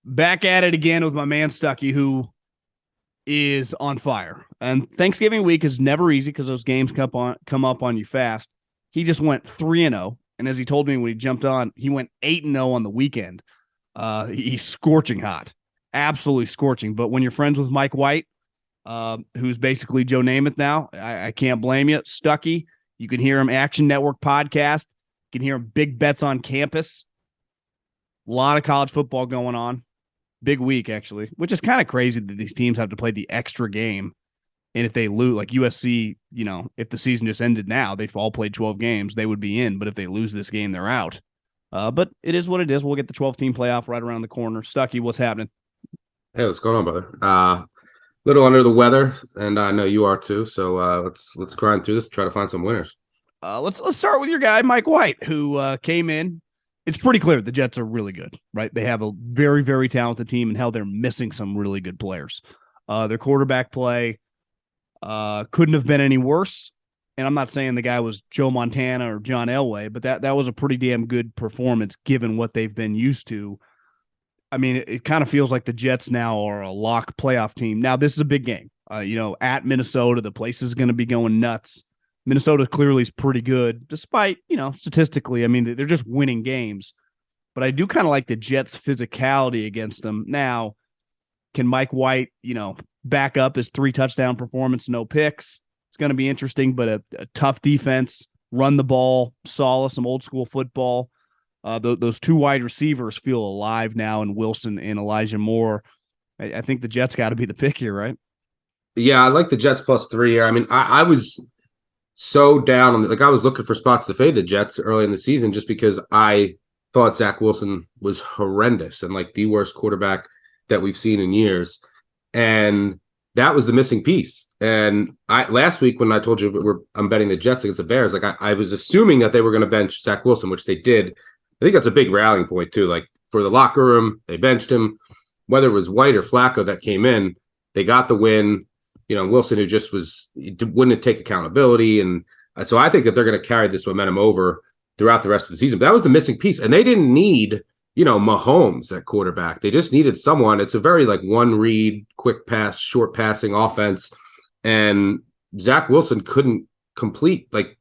Back at it again with my man Stuckey, who is on fire. And Thanksgiving week is never easy because those games come up on you fast. He just went 3-0, and as he told me when he jumped on, he went 8-0 on the weekend. He's scorching hot, absolutely scorching. But when you're friends with Mike White, who's basically Joe Namath now, I can't blame you. Stuckey, you can hear him Action Network podcast. You can hear him Big Bets on Campus. A lot of college football going on. Big week, actually, which is kind of crazy that these teams have to play the extra game. And if they lose, like USC, if the season just ended now, they've all played 12 games, they would be in. But if they lose this game, they're out. But it is what it is. We'll get the 12-team playoff right around the corner. Stuckey, what's happening? Hey, what's going on, brother? Little under the weather, and I know you are too. So let's grind through this and try to find some winners. Let's start with your guy, Mike White, who came in. It's pretty clear the Jets are really good, right? They have a very, very talented team, and hell, they're missing some really good players. Their quarterback play couldn't have been any worse. And I'm not saying the guy was Joe Montana or John Elway, but that was a pretty damn good performance given what they've been used to. I mean, it kind of feels like the Jets now are a lock playoff team. Now, this is a big game. At Minnesota, the place is going to be going nuts. Minnesota clearly is pretty good, despite, statistically, I mean, they're just winning games. But I do kind of like the Jets' physicality against them. Now, can Mike White, back up his 3-touchdown performance, no picks? It's going to be interesting, but a tough defense, run the ball, solid, some old school football. Those two wide receivers feel alive now in Wilson and Elijah Moore. I think the Jets got to be the pick here, right? Yeah, I like the Jets +3 here. I mean, I was so down on I was looking for spots to fade the Jets early in the season just because I thought Zach Wilson was horrendous and like the worst quarterback that we've seen in years. And that was the missing piece. And last week when I told you I'm betting the Jets against the Bears, I was assuming that they were going to bench Zach Wilson, which they did. I think that's a big rallying point too. Like for the locker room, they benched him. Whether it was White or Flacco that came in, they got the win. Wilson, who just wouldn't take accountability. And so I think that they're going to carry this momentum over throughout the rest of the season. But that was the missing piece. And they didn't need, Mahomes at quarterback. They just needed someone. It's a very one read, quick pass, short passing offense. And Zach Wilson couldn't complete like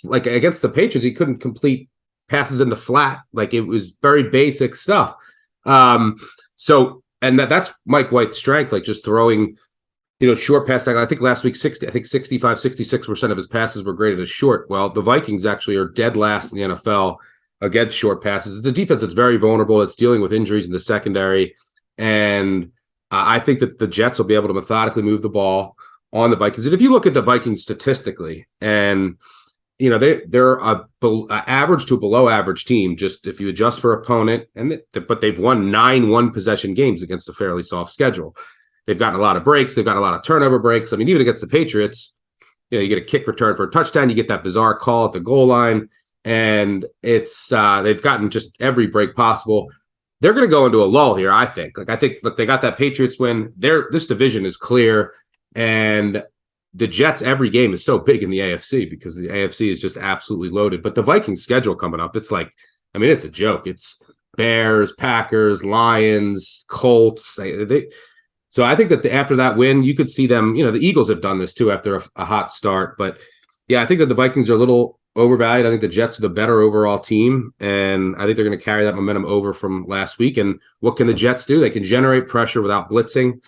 against the Patriots. He couldn't complete passes in the flat. It was very basic stuff. So that's Mike White's strength, just throwing, short pass. I think last week 65, 66% of his passes were graded as short. Well, the Vikings actually are dead last in the NFL against short passes. It's a defense that's very vulnerable. It's dealing with injuries in the secondary. And I think that the Jets will be able to methodically move the ball on the Vikings. And if you look at the Vikings statistically, and they're a average to a below average team, just if you adjust for opponent, but they've won 9 one-possession games against a fairly soft schedule. They've gotten a lot of breaks. They've got a lot of turnover breaks. I mean, even against the Patriots, you get a kick return for a touchdown. You get that bizarre call at the goal line, and it's they've gotten just every break possible. They're going to go into a lull here, I think. I think they got that Patriots win. This division is clear, and the Jets, every game is so big in the AFC because the AFC is just absolutely loaded. But the Vikings schedule coming up, it's it's a joke. It's Bears, Packers, Lions, Colts. So I think that after that win, you could see them, the Eagles have done this too after a hot start. But yeah, I think that the Vikings are a little overvalued. I think the Jets are the better overall team. And I think they're going to carry that momentum over from last week. And what can the Jets do? They can generate pressure without blitzing.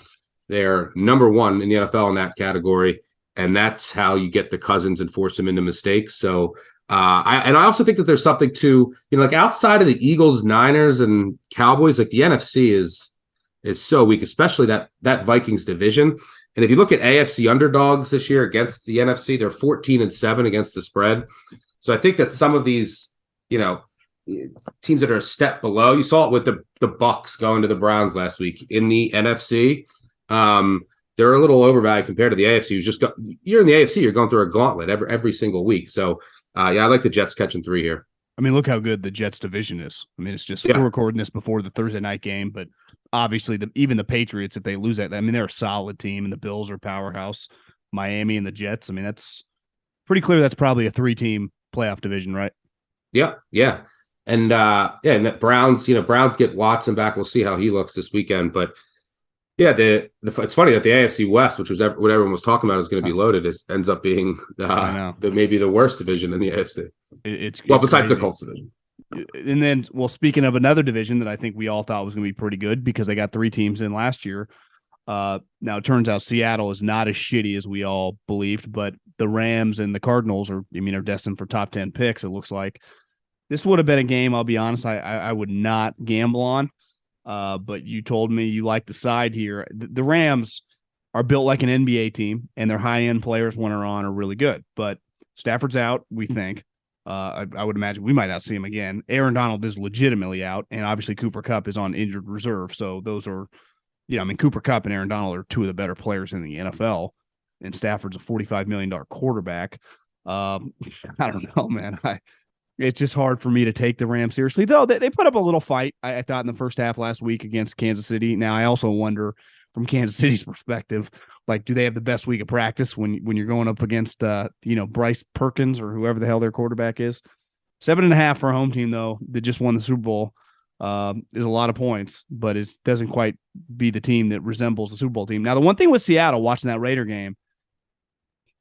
They're number 1 in the NFL in that category. And that's how you get the Cousins and force them into mistakes. So I also think that there's something to, outside of the Eagles, Niners, and Cowboys, the NFC is so weak, especially that Vikings division. And if you look at AFC underdogs this year against the NFC, they're 14-7 against the spread. So I think that some of these, teams that are a step below, you saw it with the Bucks going to the Browns last week in the NFC. They're a little overvalued compared to the AFC. You're in the AFC, you're going through a gauntlet every single week. So I like the Jets catching 3 here. I mean, look how good the Jets division is. I mean, it's just we're recording this before the Thursday night game, but obviously even the Patriots, if they lose that, I mean, they're a solid team, and the Bills are powerhouse. Miami and the Jets. I mean, that's pretty clear. That's probably a 3-team playoff division, right? Yeah. And and that Browns get Watson back. We'll see how he looks this weekend. But yeah, it's funny that the AFC West, which was what everyone was talking about, is going to be loaded, ends up being maybe the worst division in the AFC. It's besides crazy. the Colts division. And then, speaking of another division that I think we all thought was going to be pretty good because they got 3 teams in last year. Now it turns out Seattle is not as shitty as we all believed, but the Rams and the Cardinals are destined for top 10 picks. It looks like this would have been a game. I'll be honest, I would not gamble on. But you told me you like the side here. The Rams are built like an NBA team, and their high-end players when they're on are really good. But Stafford's out, we think. I would imagine we might not see him again. Aaron Donald is legitimately out, and obviously Cooper Kupp is on injured reserve. So those are, Cooper Kupp and Aaron Donald are 2 of the better players in the NFL, and Stafford's a $45 million quarterback. I don't know, man. It's just hard for me to take the Rams seriously, though. They put up a little fight, I thought, in the first half last week against Kansas City. Now, I also wonder, from Kansas City's perspective, do they have the best week of practice when you're going up against, Bryce Perkins or whoever the hell their quarterback is? 7.5 for a home team, though, that just won the Super Bowl is a lot of points, but it doesn't quite be the team that resembles the Super Bowl team. Now, the one thing with Seattle, watching that Raider game,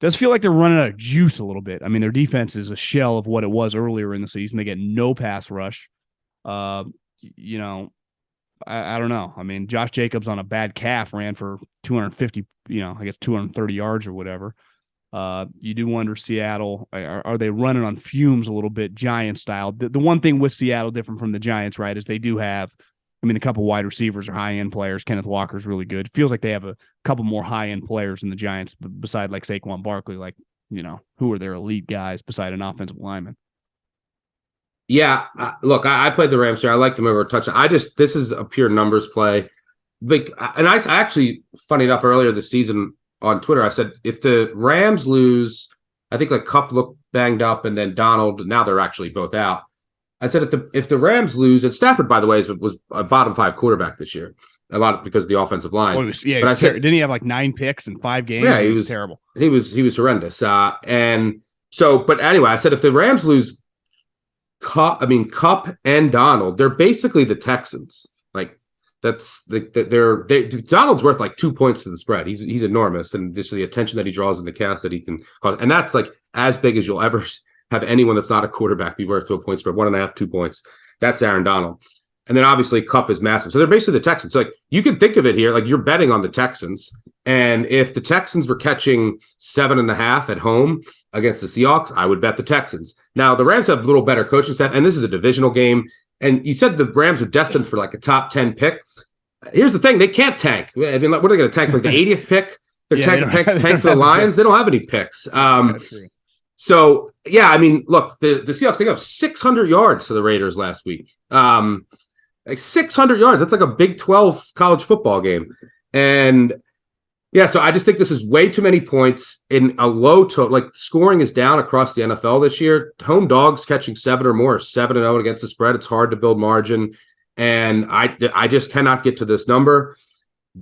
does feel like they're running out of juice a little bit. I mean, their defense is a shell of what it was earlier in the season. They get no pass rush. I don't know. I mean, Josh Jacobs on a bad calf ran for 250, 230 yards or whatever. You do wonder, Seattle, are they running on fumes a little bit, Giant style? The one thing with Seattle different from the Giants, right, is they do have, a couple wide receivers are high-end players. Kenneth Walker's really good. It feels like they have a couple more high-end players than the Giants, beside like Saquon Barkley, who are their elite guys beside an offensive lineman. Yeah, look, I played the Rams here. I like them over a touchdown. This is a pure numbers play. And I actually, funny enough, earlier this season on Twitter, I said, if the Rams lose, I think Kupp looked banged up, and then Donald, now they're actually both out. I said if the Rams lose, and Stafford, by the way, was a bottom 5 quarterback this year, a lot because of the offensive line. But I said, didn't he have 9 picks in 5 games? Yeah, he was terrible. He was horrendous. And so, but anyway, I said if the Rams lose Kupp and Donald, they're basically the Texans. Donald's worth 2 points to the spread. He's enormous, and just the attention that he draws in the cast that he can cause, and that's as big as you'll ever have anyone that's not a quarterback be worth to a point spread, 1.5, 2 points. That's Aaron Donald. And then obviously Kupp is massive. So they're basically the Texans. So you can think of it here, you're betting on the Texans. And if the Texans were catching 7.5 at home against the Seahawks, I would bet the Texans. Now the Rams have a little better coaching staff, and this is a divisional game. And you said the Rams are destined for a top 10 pick. Here's the thing. They can't tank. what are they going to tank? The 80th pick? They're tank for the Lions. They don't have any picks. So, yeah, look, the Seahawks, they got 600 yards to the Raiders last week. 600 yards. That's a Big 12 college football game. And, yeah, so I just think this is way too many points in a low total. Scoring is down across the NFL this year. Home dogs catching 7 or more, 7-0 against the spread. It's hard to build margin. And I just cannot get to this number.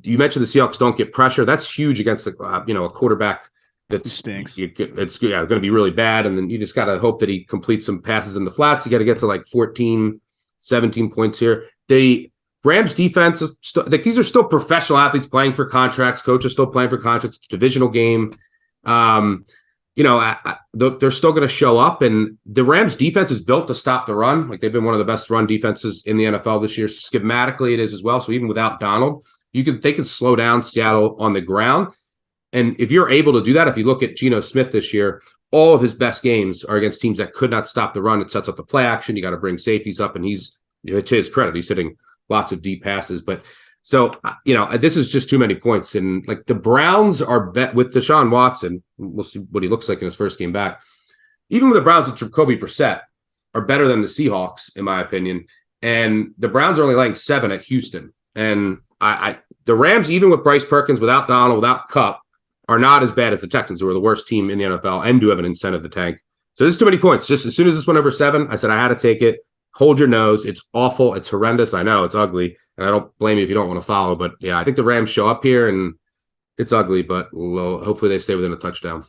You mentioned the Seahawks don't get pressure. That's huge against a quarterback that stinks. It's going to be really bad, and then you just got to hope that he completes some passes in the flats. You got to get to 14, 17 points here. The Rams defense is these are still professional athletes playing for contracts. Coaches still playing for contracts. It's a divisional game. They're still going to show up, and the Rams defense is built to stop the run. They've been one of the best run defenses in the NFL this year. Schematically, it is as well. So even without Donald, they can slow down Seattle on the ground. And if you're able to do that, if you look at Geno Smith this year, all of his best games are against teams that could not stop the run. It sets up the play action. You got to bring safeties up, and he's, to his credit, he's hitting lots of deep passes. But so, this is just too many points. And the Browns are with Deshaun Watson. We'll see what he looks like in his first game back. Even with the Browns with Jacoby Brissett are better than the Seahawks, in my opinion. And the Browns are only laying 7 at Houston. And the Rams, even with Bryce Perkins, without Donald, without Kupp, are not as bad as the Texans, who are the worst team in the NFL and do have an incentive to tank. So this is too many points. Just as soon as this went over 7, I said I had to take it. Hold your nose. It's awful. It's horrendous. I know it's ugly, and I don't blame you if you don't want to follow. But yeah, I think the Rams show up here, and it's ugly, but hopefully they stay within a touchdown.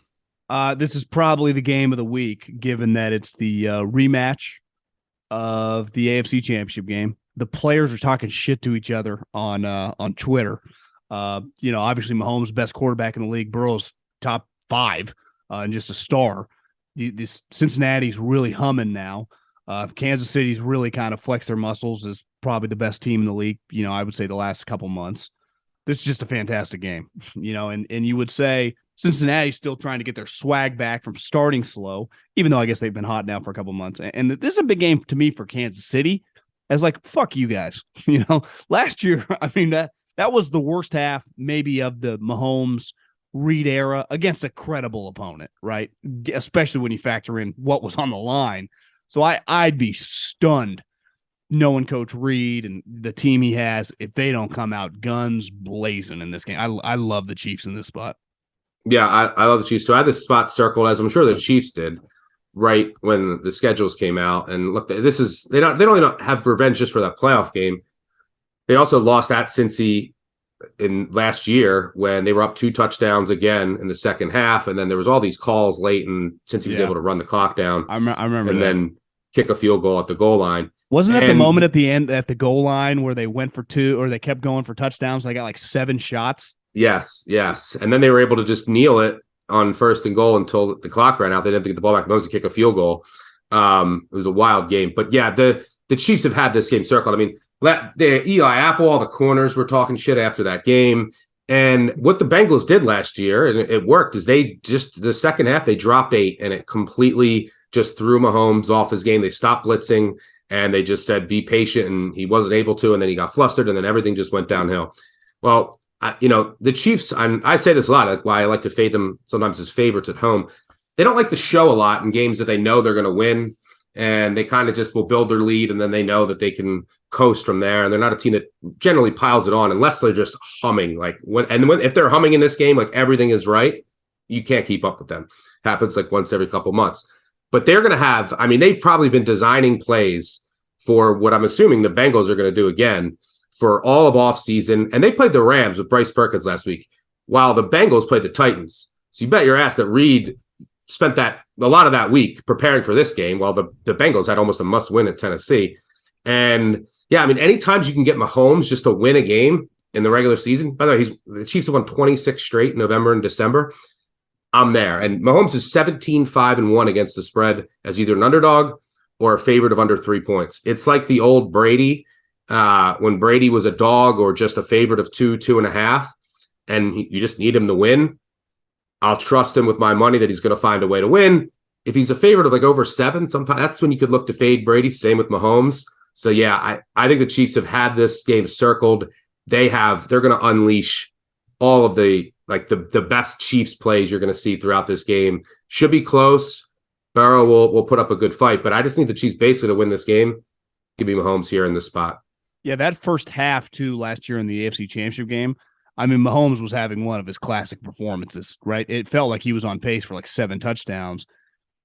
This is probably the game of the week, given that it's the rematch of the AFC Championship game. The players are talking shit to each other on Twitter. Obviously Mahomes, best quarterback in the league. Burrow's top 5 and just a star. This Cincinnati's really humming now. Kansas City's really kind of flexed their muscles as probably the best team in the league. I would say the last couple months. This is just a fantastic game, and you would say Cincinnati's still trying to get their swag back from starting slow, even though I guess they've been hot now for a couple months. And this is a big game to me for Kansas City as like, fuck you guys. Last year, I mean, that was the worst half maybe of the Mahomes Reed era against a credible opponent, right? Especially when you factor in what was on the line. So I'd be stunned knowing Coach Reed and the team he has if they don't come out guns blazing in this game. I love the Chiefs in this spot. Yeah, I love the Chiefs too. I had this spot circled, as I'm sure the Chiefs did, right when the schedules came out. And look, this is they don't even have revenge just for that playoff game. They also lost at Cincy in last year when they were up 2 touchdowns again in the second half, and then there was all these calls late, and Cincy was able to run the clock down. I remember, and then kick a field goal at the goal line. Wasn't it the moment at the end at the goal line where they went for 2 or they kept going for touchdowns? They got like 7 shots. Yes. And then they were able to just kneel it on 1st and goal until the clock ran out. They didn't get the ball back. They to kick a field goal. It was a wild game. But yeah, the Chiefs have had this game circled. I mean, Eli Apple, all the corners were talking shit after that game. And what the Bengals did last year, and it worked, is they just the second half they dropped 8, and it completely just threw Mahomes off his game. They stopped blitzing, and they just said, be patient, and he wasn't able to, and then he got flustered, and then everything just went downhill. Well, the Chiefs, I say this a lot, like why I like to fade them sometimes as favorites at home. They don't like to show a lot in games that they know they're going to win, and they kind of just will build their lead, and then they know that they can coast from there, and they're not a team that generally piles it on unless they're just humming. If they're humming in this game, like everything is right, you can't keep up with them. Happens like once every couple months. But they're going to have, they've probably been designing plays for what I'm assuming the Bengals are going to do again for all of offseason. And they played the Rams with Bryce Perkins last week, while the Bengals played the Titans. So you bet your ass that Reed spent a lot of that week preparing for this game, while the Bengals had almost a must-win at Tennessee. And yeah, any times you can get Mahomes just to win a game in the regular season. By the way, the Chiefs have won 26 straight in November and December. I'm there. And Mahomes is 17-5-1 against the spread as either an underdog or a favorite of under 3 points. It's like the old Brady, when Brady was a dog or just a favorite of 2.5, and you just need him to win. I'll trust him with my money that he's going to find a way to win. If he's a favorite of like over 7, sometimes that's when you could look to fade Brady. Same with Mahomes. So yeah, I think the Chiefs have had this game circled. They're going to unleash all of the best Chiefs plays you're going to see throughout this game. Should be close. Burrow will put up a good fight, but I just need the Chiefs basically to win this game. Give me Mahomes here in this spot. Yeah, that first half too last year in the AFC Championship game, Mahomes was having one of his classic performances, right? It felt like he was on pace for like 7 touchdowns,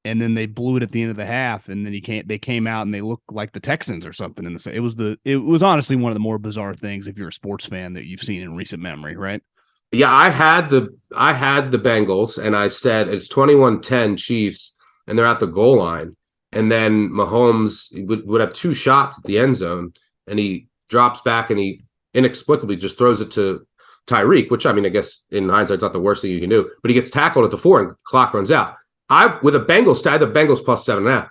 and then they blew it at the end of the half, and then they came out and they looked like the Texans or something in the it was honestly one of the more bizarre things if you're a sports fan that you've seen in recent memory, right? Yeah, I had the Bengals, and I said it's 21-10 Chiefs, and they're at the goal line, and then Mahomes would have 2 shots at the end zone, and he drops back and he inexplicably just throws it to Tyreek, which I guess in hindsight it's not the worst thing you can do, but he gets tackled at the 4 and the clock runs out. With a Bengals, I had the Bengals plus 7.5.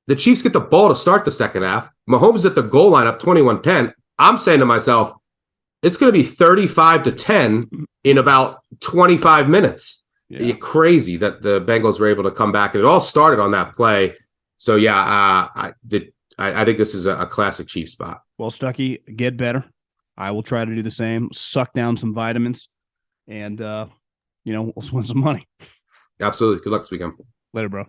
The Chiefs get the ball to start the second half. Mahomes is at the goal line up 21-10. I'm saying to myself, it's going to be 35-10 in about 25 minutes. Yeah. Crazy that the Bengals were able to come back, and it all started on that play. So yeah, I think this is a classic Chiefs spot. Well, Stuckey, get better. I will try to do the same. Suck down some vitamins, and we'll win some money. Absolutely. Good luck this weekend. Later, bro.